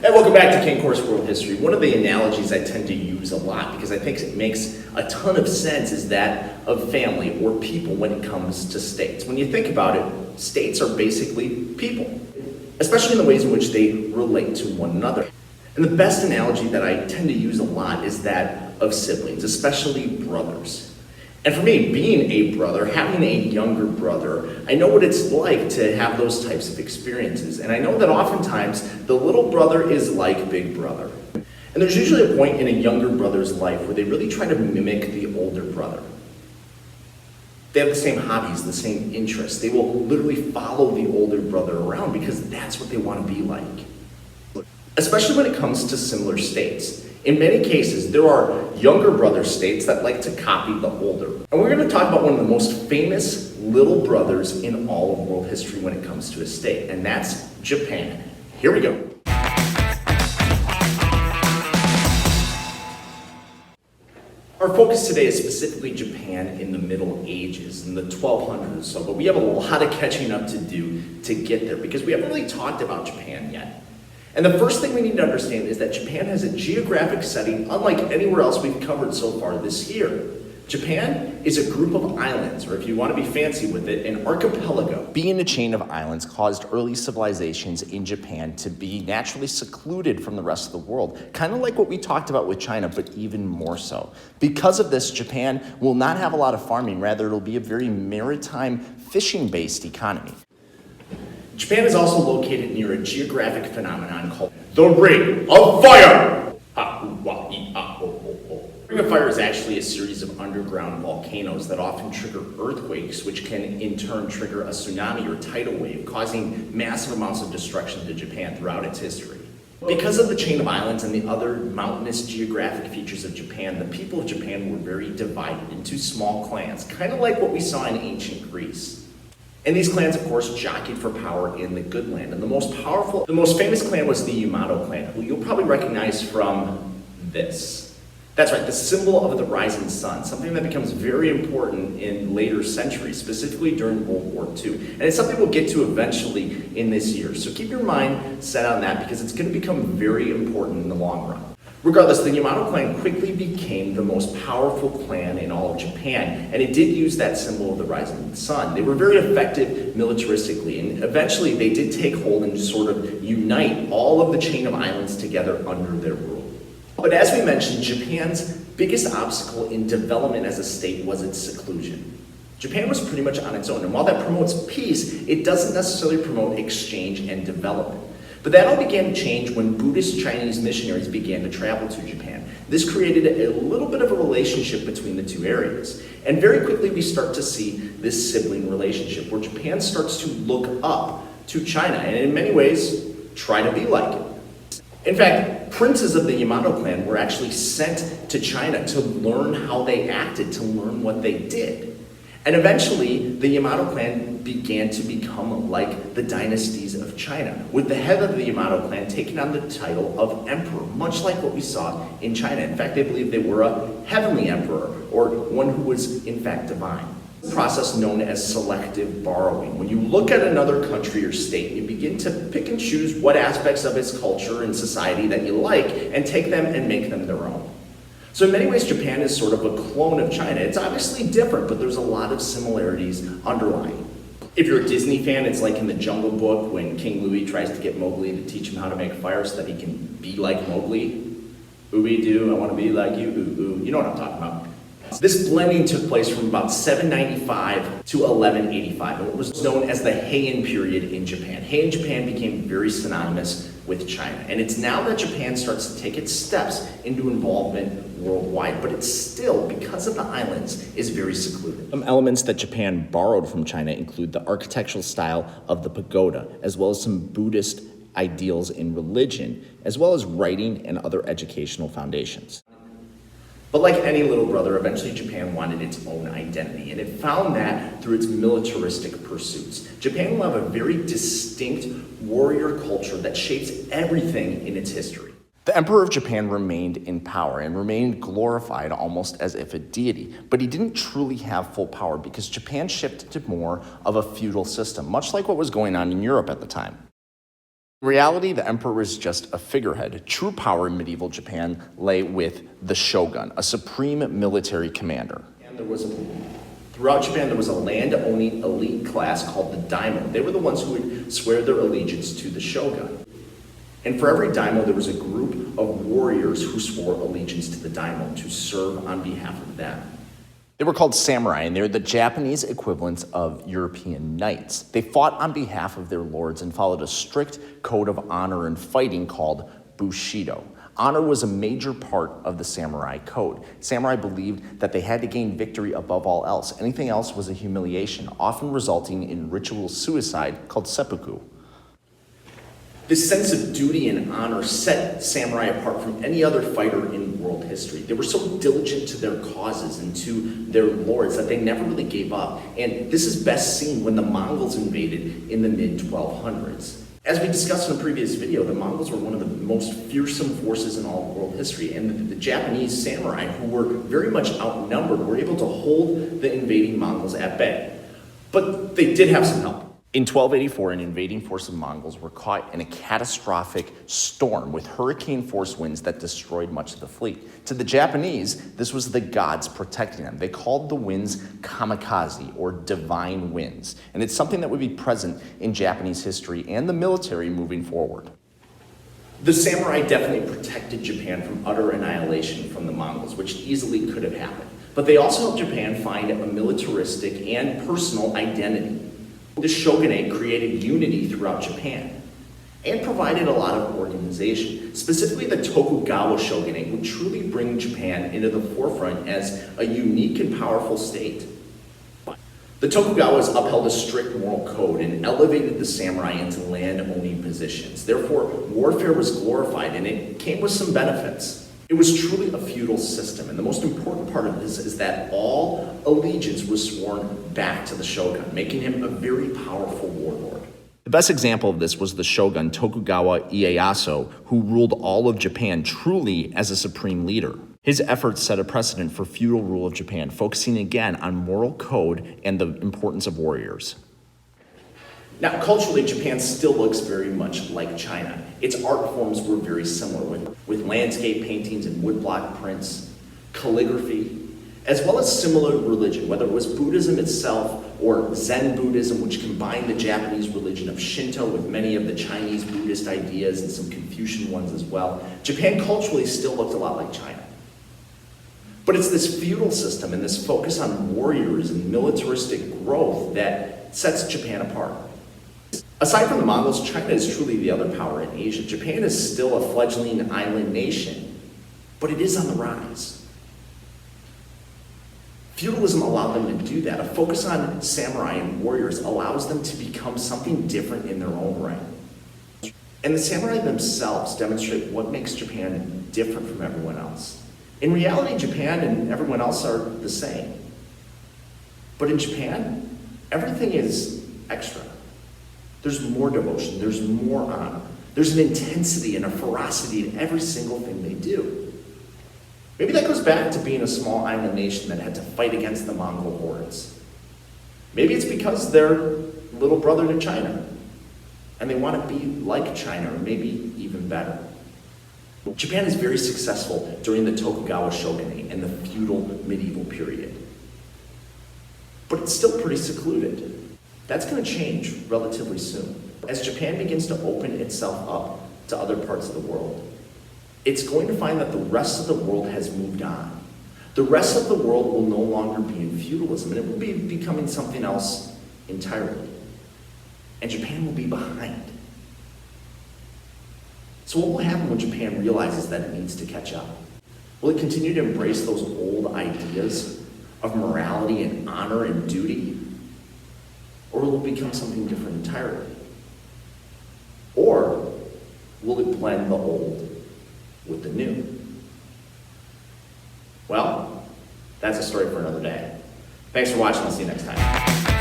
Hey, welcome back to Cain Course World History. One of the analogies I tend to use a lot because I think it makes a ton of sense is that of family or people when it comes to states. When you think about it, states are basically people, especially in the ways in which they relate to one another. And the best analogy that I tend to use a lot is that of siblings, especially brothers. And for me, being a brother, having a younger brother, I know what it's like to have those types of experiences. And I know that oftentimes the little brother is like big brother. And there's usually a point in a younger brother's life where they really try to mimic the older brother. They have the same hobbies, the same interests. They will literally follow the older brother around because that's what they want to be like. Especially when it comes to similar states. In many cases, there are younger brother states that like to copy the older. And we're going to talk about one of the most famous little brothers in all of world history when it comes to a state, and that's Japan. Here we go. Our focus today is specifically Japan in the Middle Ages, in the 1200s or so, but we have a lot of catching up to do to get there because we haven't really talked about Japan yet. And the first thing we need to understand is that Japan has a geographic setting unlike anywhere else we've covered so far this year. Japan is a group of islands, or if you want to be fancy with it, an archipelago. Being a chain of islands caused early civilizations in Japan to be naturally secluded from the rest of the world, kind of like what we talked about with China, but even more so. Because of this, Japan will not have a lot of farming, rather it'll be a very maritime, fishing-based economy. Japan is also located near a geographic phenomenon called the Ring of Fire. Ring of Fire is actually a series of underground volcanoes that often trigger earthquakes, which can in turn trigger a tsunami or tidal wave, causing massive amounts of destruction to Japan throughout its history. Because of the chain of islands and the other mountainous geographic features of Japan, the people of Japan were very divided into small clans, kind of like what we saw in ancient Greece. And these clans, of course, jockeyed for power in the good land. And the most famous clan was the Yamato clan, who you'll probably recognize from this. That's right, the symbol of the rising sun, something that becomes very important in later centuries, specifically during World War II. And it's something we'll get to eventually in this year. So keep your mind set on that because it's going to become very important in the long run. Regardless, the Yamato clan quickly became the most powerful clan in all of Japan, and it did use that symbol of the rising sun. They were very effective militaristically, and eventually they did take hold and sort of unite all of the chain of islands together under their rule. But as we mentioned, Japan's biggest obstacle in development as a state was its seclusion. Japan was pretty much on its own, and while that promotes peace, it doesn't necessarily promote exchange and development. But that all began to change when Buddhist Chinese missionaries began to travel to Japan. This created a little bit of a relationship between the two areas. And very quickly we start to see this sibling relationship where Japan starts to look up to China and in many ways try to be like it. In fact, princes of the Yamato clan were actually sent to China to learn how they acted, to learn what they did. And eventually, the Yamato clan began to become like the dynasties of China, with the head of the Yamato clan taking on the title of emperor, much like what we saw in China. In fact, they believed they were a heavenly emperor, or one who was in fact divine. A process known as selective borrowing. When you look at another country or state, you begin to pick and choose what aspects of its culture and society that you like, and take them and make them their own. So in many ways, Japan is sort of a clone of China. It's obviously different, but there's a lot of similarities underlying. If you're a Disney fan, it's like in the Jungle Book when King Louie tries to get Mowgli to teach him how to make fire so that he can be like Mowgli. Ooby-doo, I want to be like you, ooh. You know what I'm talking about. This blending took place from about 795 to 1185, and what was known as the Heian period in Japan. Heian Japan became very synonymous with China, and it's now that Japan starts to take its steps into involvement worldwide, but it's still, because of the islands, is very secluded. Some elements that Japan borrowed from China include the architectural style of the pagoda, as well as some Buddhist ideals in religion, as well as writing and other educational foundations. But like any little brother, eventually Japan wanted its own identity, and it found that through its militaristic pursuits. Japan will have a very distinct warrior culture that shapes everything in its history. The Emperor of Japan remained in power and remained glorified almost as if a deity, but he didn't truly have full power because Japan shifted to more of a feudal system, much like what was going on in Europe at the time. In reality, the emperor was just a figurehead. True power in medieval Japan lay with the shogun, a supreme military commander. And throughout Japan, there was a land-owning elite class called the Daimyo. They were the ones who would swear their allegiance to the shogun. And for every Daimyo, there was a group of warriors who swore allegiance to the Daimyo to serve on behalf of them. They were called samurai, and they're the Japanese equivalents of European knights. They fought on behalf of their lords and followed a strict code of honor and fighting called Bushido. Honor was a major part of the samurai code. Samurai believed that they had to gain victory above all else. Anything else was a humiliation, often resulting in ritual suicide called seppuku. This sense of duty and honor set samurai apart from any other fighter in world history. They were so diligent to their causes and to their lords that they never really gave up. And this is best seen when the Mongols invaded in the mid-1200s. As we discussed in a previous video, the Mongols were one of the most fearsome forces in all of world history, and the Japanese samurai, who were very much outnumbered, were able to hold the invading Mongols at bay. But they did have some help. In 1284, an invading force of Mongols were caught in a catastrophic storm with hurricane-force winds that destroyed much of the fleet. To the Japanese, this was the gods protecting them. They called the winds Kamikaze, or divine winds, and it's something that would be present in Japanese history and the military moving forward. The samurai definitely protected Japan from utter annihilation from the Mongols, which easily could have happened. But they also helped Japan find a militaristic and personal identity. The shogunate created unity throughout Japan and provided a lot of organization. Specifically, the Tokugawa Shogunate would truly bring Japan into the forefront as a unique and powerful state. The Tokugawas upheld a strict moral code and elevated the samurai into land-owning positions. Therefore, warfare was glorified, and it came with some benefits. It was truly a feudal system, and the most important part of this is that all allegiance was sworn back to the shogun, making him a very powerful warlord. The best example of this was the shogun Tokugawa Ieyasu, who ruled all of Japan truly as a supreme leader. His efforts set a precedent for feudal rule of Japan, focusing again on moral code and the importance of warriors. Now, culturally, Japan still looks very much like China. Its art forms were very similar, with landscape paintings and woodblock prints, calligraphy, as well as similar religion, whether it was Buddhism itself or Zen Buddhism, which combined the Japanese religion of Shinto with many of the Chinese Buddhist ideas and some Confucian ones as well. Japan culturally still looked a lot like China. But it's this feudal system and this focus on warriors and militaristic growth that sets Japan apart. Aside from the Mongols, China is truly the other power in Asia. Japan is still a fledgling island nation, but it is on the rise. Feudalism allowed them to do that. A focus on samurai and warriors allows them to become something different in their own right. And the samurai themselves demonstrate what makes Japan different from everyone else. In reality, Japan and everyone else are the same. But in Japan, everything is extra. There's more devotion, there's more honor. There's an intensity and a ferocity in every single thing they do. Maybe that goes back to being a small island nation that had to fight against the Mongol hordes. Maybe it's because they're little brother to China, and they want to be like China, or maybe even better. Japan is very successful during the Tokugawa Shogunate and the feudal medieval period. But it's still pretty secluded. That's going to change relatively soon. As Japan begins to open itself up to other parts of the world, it's going to find that the rest of the world has moved on. The rest of the world will no longer be in feudalism, and it will be becoming something else entirely. And Japan will be behind. So what will happen when Japan realizes that it needs to catch up? Will it continue to embrace those old ideas of morality and honor and duty? Or will it become something different entirely? Or will it blend the old with the new? Well, that's a story for another day. Thanks for watching. I'll see you next time.